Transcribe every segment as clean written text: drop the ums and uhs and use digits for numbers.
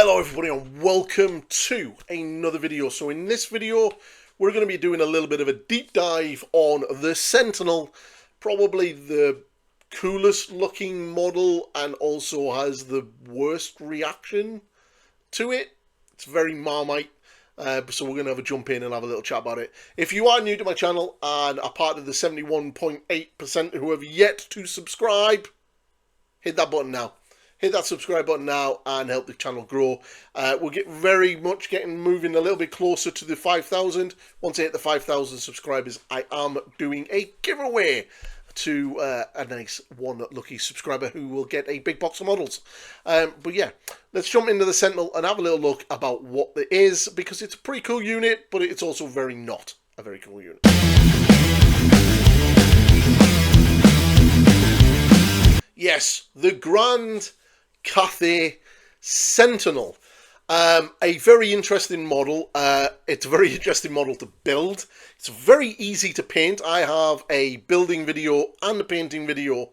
Hello everybody and welcome to another video. So in this video we're going to be doing a little bit of a deep dive on the Sentinel, probably the coolest looking model and also has the worst reaction to it. It's very Marmite, so we're going to have a jump in and have a little chat about it. If you are new to my channel and are part of the 71.8% who have yet to subscribe, hit that button now. Hit that subscribe button now and help the channel grow. We'll get very much moving a little bit closer to the 5,000. Once I hit the 5,000 subscribers, I am doing a giveaway to a nice one lucky subscriber who will get a big box of models. But yeah, let's jump into the Sentinel and have a little look about what it is, because it's a pretty cool unit, but it's also very not a very cool unit. Yes, the Grand Cathay Sentinel. A very interesting model. It's a very interesting model to build. It's very easy to paint. I have a building video and a painting video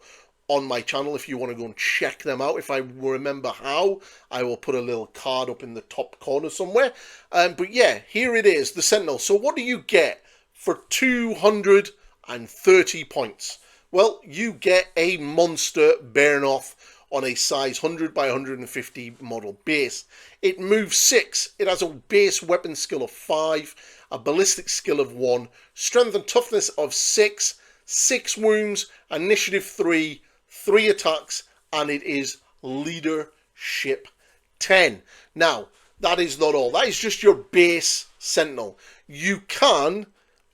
on my channel if you want to go and check them out. If I remember how, I will put a little card up in the top corner somewhere. But yeah, here it is, the Sentinel. So what do you get for 230 points? Well, you get a monster bearing off on a size 100 by 150 model base. It moves 6. It has a base weapon skill of 5, a ballistic skill of 1, strength and toughness of 6, 6 wounds, initiative 3, 3 attacks, and it is leadership 10. Now, that is not all. That is just your base Sentinel. You can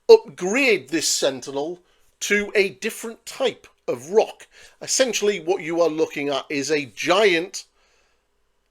upgrade this Sentinel to a different type of rock. Essentially what you are looking at is a giant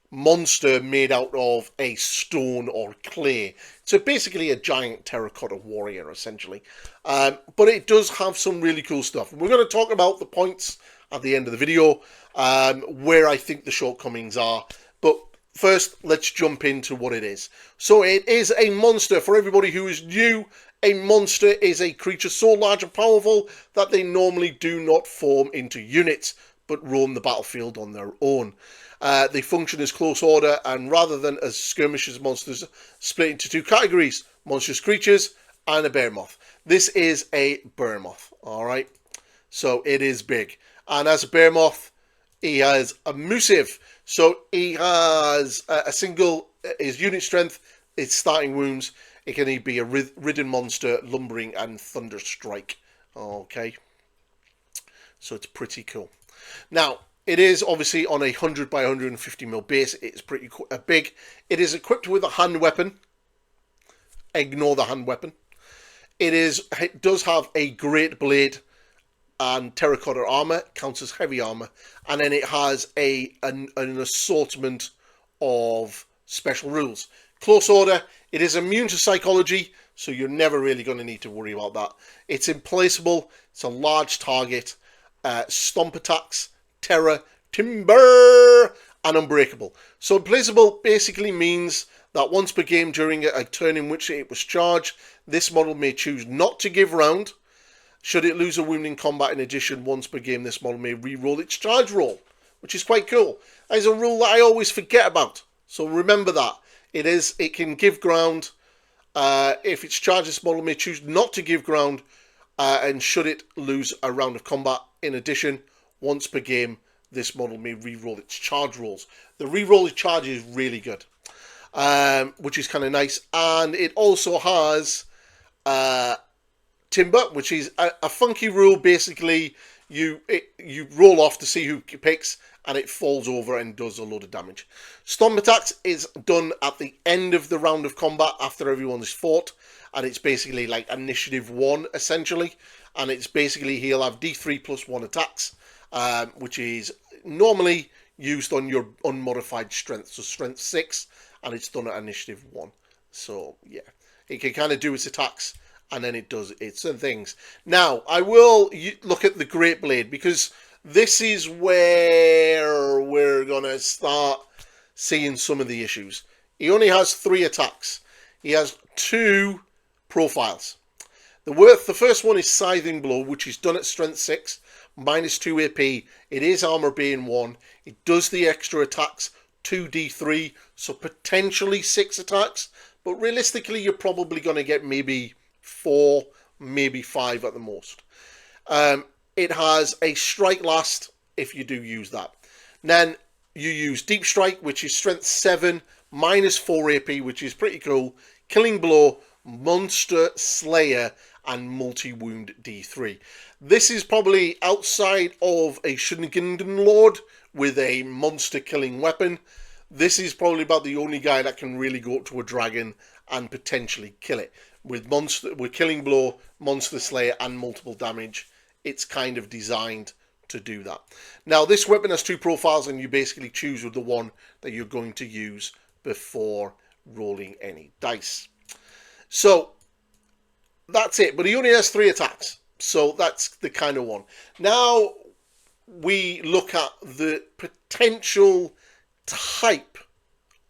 monster made out of a stone or clay. So basically a giant terracotta warrior essentially. But it does have some really cool stuff. We're going to talk about the points at the end of the video, where I think the shortcomings are. But first, let's jump into what it is. So it is a monster. For everybody who is new, a monster is a creature so large and powerful that they normally do not form into units, but roam the battlefield on their own. They function as close order, and rather than as skirmishers, monsters split into 2 categories: monstrous creatures and a behemoth. This is a behemoth, alright? So it is big. And as a behemoth, he has a elusive. So he has a single, his unit strength, its starting wounds. It can be a ridden monster, lumbering, and thunder strike. Okay, so it's pretty cool. Now, it is obviously on a 100 by 150 mil base. It's pretty big. It is equipped with a hand weapon. Ignore the hand weapon. It does have a great blade and terracotta armor. Counts as heavy armor, and then it has an assortment of special rules. Close order. It is immune to psychology, so you're never really going to need to worry about that. It's implaceable. It's a large target. Stomp attacks, terror, timber, and unbreakable. So implaceable basically means that once per game during a turn in which it was charged, this model may choose not to give round. Should it lose a wound in combat, in addition, once per game, this model may re-roll its charge roll, which is quite cool. That is a rule that I always forget about, so remember that. It can give ground. If its charged, this model may choose not to give ground, and should it lose a round of combat, in addition, once per game, this model may re-roll its charge rolls. The re-roll of charge is really good, which is kind of nice. And it also has timber, which is a funky rule. Basically, you roll off to see who picks, and it falls over and does a load of damage. Stomp attacks is done at the end of the round of combat after everyone is fought, and it's basically like initiative 1 essentially, and it's basically he'll have D3 plus 1 attacks, which is normally used on your unmodified strength, so strength 6, and it's done at initiative 1. So yeah, it can kind of do its attacks, and then it does its things. Now I will look at the Great Blade, because this is where we're going to start seeing some of the issues. He only has 3 attacks. He has 2 profiles. The first one is Scything Blow, which is done at strength 6, minus 2 AP. It is armor being 1. It does the extra attacks 2d3, so potentially 6 attacks, but realistically you're probably going to get maybe 4, maybe 5 at the most. It has a strike last if you do use that. Then you use deep strike, which is strength 7, minus 4 AP, which is pretty cool, killing blow, monster slayer, and multi-wound D3. This is probably outside of a Shuriken Lord with a monster killing weapon. This is probably about the only guy that can really go up to a dragon and potentially kill it. With killing blow, monster slayer, and multiple damage, it's kind of designed to do that. Now, this weapon has 2 profiles, and you basically choose with the one that you're going to use before rolling any dice. So that's it, but he only has 3 attacks, so that's the kind of one. Now we look at the potential type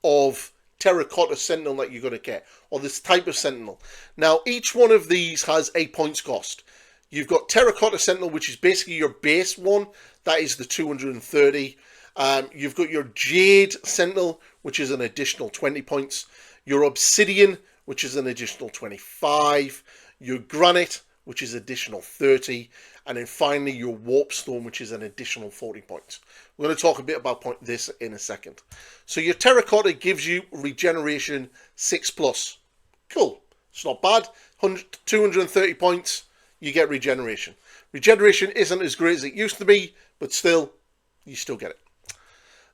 of terracotta sentinel that you're going to get, or this type of sentinel. Now each one of these has a points cost. You've got terracotta sentinel, which is basically your base one, that is the 230. You've got your jade sentinel, which is an additional 20 points. Your obsidian, which is an additional 25. Your granite, which is additional 30. And then finally your warpstone, which is an additional 40 points. We're going to talk a bit about this in a second. So your terracotta gives you regeneration 6+. Cool. It's not bad. 230 points, you get regeneration. Regeneration isn't as great as it used to be, but still, you still get it.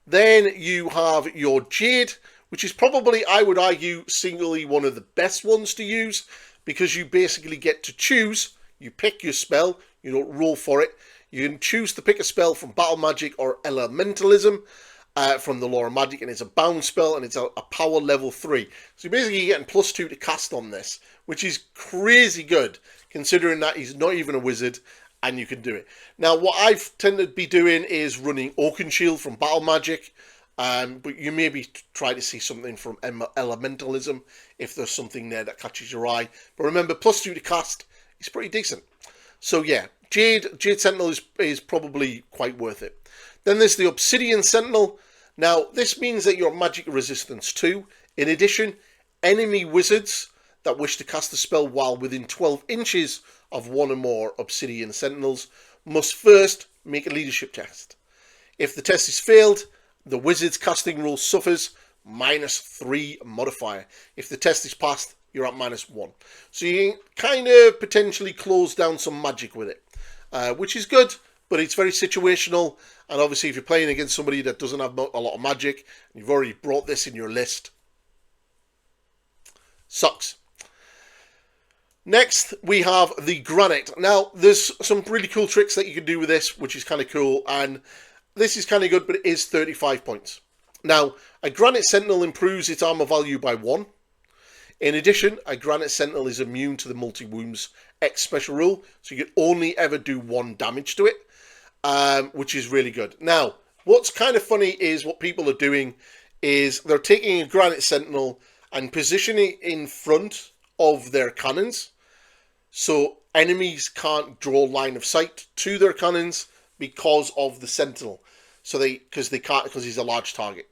Then you have your jade, which is probably, I would argue, singly one of the best ones to use, because you basically get to choose. You pick your spell, you don't roll for it. You can choose to pick a spell from Battle Magic or Elementalism from the Law of Magic, and it's a bound spell, and it's a power level 3. So you're basically getting +2 to cast on this, which is crazy good, considering that he's not even a wizard, and you can do it. Now, what I've tended to be doing is running Oakenshield from Battle Magic, but you maybe try to see something from Elementalism if there's something there that catches your eye. But remember, +2 to cast is pretty decent. So yeah, Jade Sentinel is probably quite worth it. Then there's the Obsidian Sentinel. Now, this means that you're magic resistance 2. In addition, enemy wizards that wish to cast a spell while within 12 inches of one or more Obsidian Sentinels must first make a leadership test. If the test is failed, the wizard's casting rule suffers -3 modifier. If the test is passed, you're at -1. So you can kind of potentially close down some magic with it, which is good, but it's very situational. And obviously, if you're playing against somebody that doesn't have a lot of magic, and you've already brought this in your list, sucks. Next, we have the granite. Now, there's some really cool tricks that you can do with this, which is kind of cool, and this is kind of good, but it is 35 points. Now, a granite sentinel improves its armor value by 1. In addition, a granite sentinel is immune to the multi-wounds X special rule, so you can only ever do 1 damage to it, which is really good. Now, what's kind of funny is what people are doing is they're taking a granite sentinel and positioning it in front of their cannons, so enemies can't draw line of sight to their cannons because of the sentinel. So because he's a large target.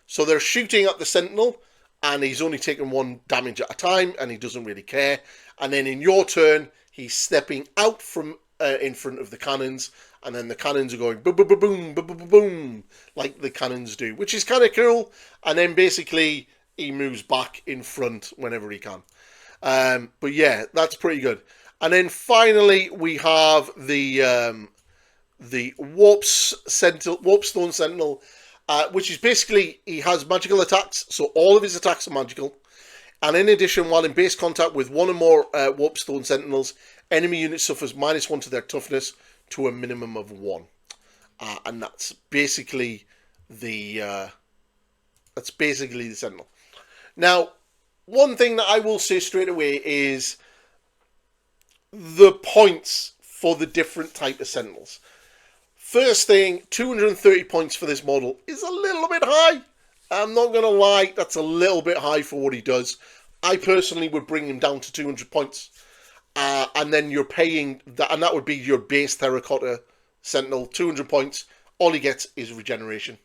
So they're shooting at the sentinel, and he's only taking 1 damage at a time, and he doesn't really care. And then in your turn, he's stepping out from in front of the cannons, and then the cannons are going boom, boom, boom, boom, boom, boom, boom, like the cannons do, which is kind of cool. And then basically he moves back in front whenever he can. But yeah, that's pretty good. And then finally we have the Warpstone Sentinel, which is basically, he has magical attacks, so all of his attacks are magical. And in addition, while in base contact with 1 or more Warpstone Sentinels, enemy unit suffers -1 to their toughness to a minimum of 1. And that's basically the Sentinel. Now, one thing that I will say straight away is the points for the different type of Sentinels. First thing, 230 points for this model is a little bit high. I'm not going to lie, that's a little bit high for what he does. I personally would bring him down to 200 points. And then you're paying, and that would be your base Terracotta Sentinel, 200 points. All he gets is regeneration.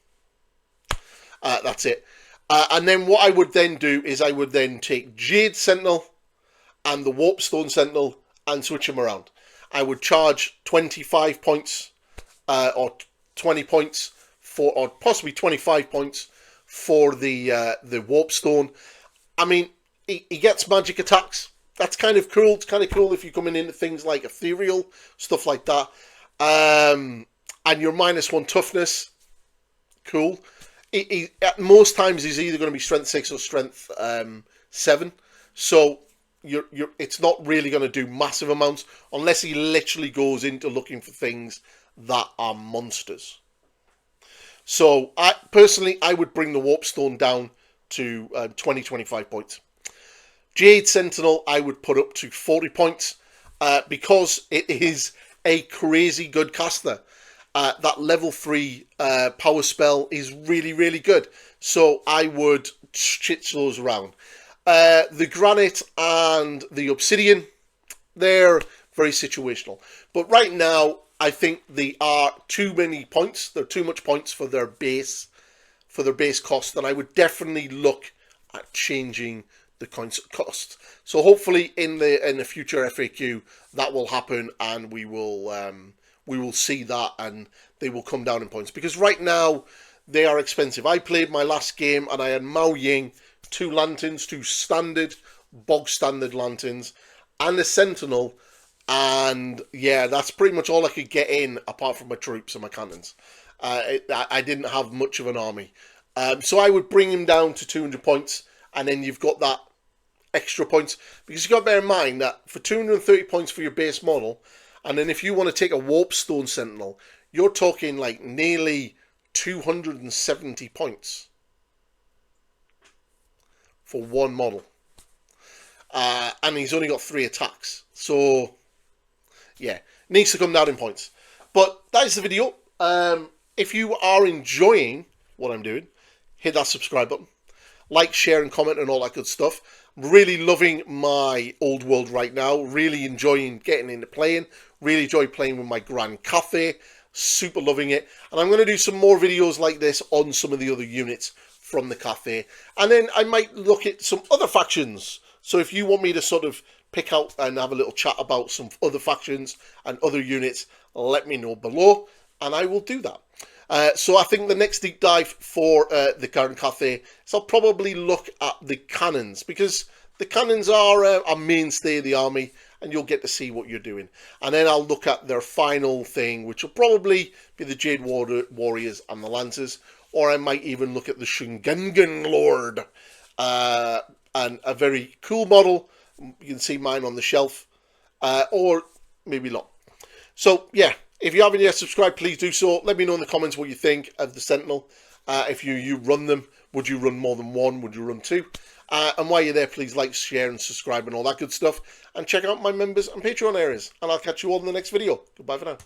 That's it. And then what I would then do is I would then take Jade Sentinel and the Warpstone Sentinel and switch them around. I would charge 25 points or 20 points for, or possibly 25 points for the Warpstone. I mean, he gets magic attacks. That's kind of cool. It's kind of cool if you're coming into things like Ethereal, stuff like that. And your -1 toughness, cool. At most times he's either going to be strength 6 or strength 7. So it's not really going to do massive amounts unless he literally goes into looking for things that are monsters. So personally, I would bring the Warpstone down to 20-25 points. Jade Sentinel, I would put up to 40 points because it is a crazy good caster. That level 3 power spell is really, really good. So I would switch those around. The Granite and the Obsidian, they're very situational. But right now, I think they are too many points. They're too much points for their base cost. And I would definitely look at changing the cost. So hopefully in the future FAQ that will happen, and we will see that, and they will come down in points, because right now they are expensive. I played my last game and I had Mao Ying, 2 lanterns, 2 bog standard lanterns, and the Sentinel, and yeah, that's pretty much all I could get in apart from my troops and my cannons. I didn't have much of an army, so I would bring him down to 200 points, and then you've got that extra points, because you've got to bear in mind that for 230 points for your base model, and then if you want to take a Warpstone Sentinel, you're talking like nearly 270 points for one model. And he's only got 3 attacks. So, yeah, needs to come down in points. But that is the video. If you are enjoying what I'm doing, hit that subscribe button. Like, share, and comment, and all that good stuff. I'm really loving my old world right now. Really enjoying getting into playing. Really enjoy playing with my Grand Cathay. Super loving it. And I'm going to do some more videos like this on some of the other units from the Cathay. And then I might look at some other factions. So if you want me to sort of pick out and have a little chat about some other factions and other units, let me know below, and I will do that. So I think the next deep dive for the current Cathay is I'll probably look at the cannons, because the cannons are a mainstay of the army, and you'll get to see what you're doing. And then I'll look at their final thing, which will probably be the Jade Warriors and the Lancers, or I might even look at the Shungengen Lord, and a very cool model. You can see mine on the shelf, or maybe not. So yeah, if you haven't yet subscribed, please do so. Let me know in the comments what you think of the Sentinel. If you run them, would you run more than 1? Would you run 2? And while you're there, please like, share, and subscribe, and all that good stuff. And check out my members and Patreon areas. And I'll catch you all in the next video. Goodbye for now.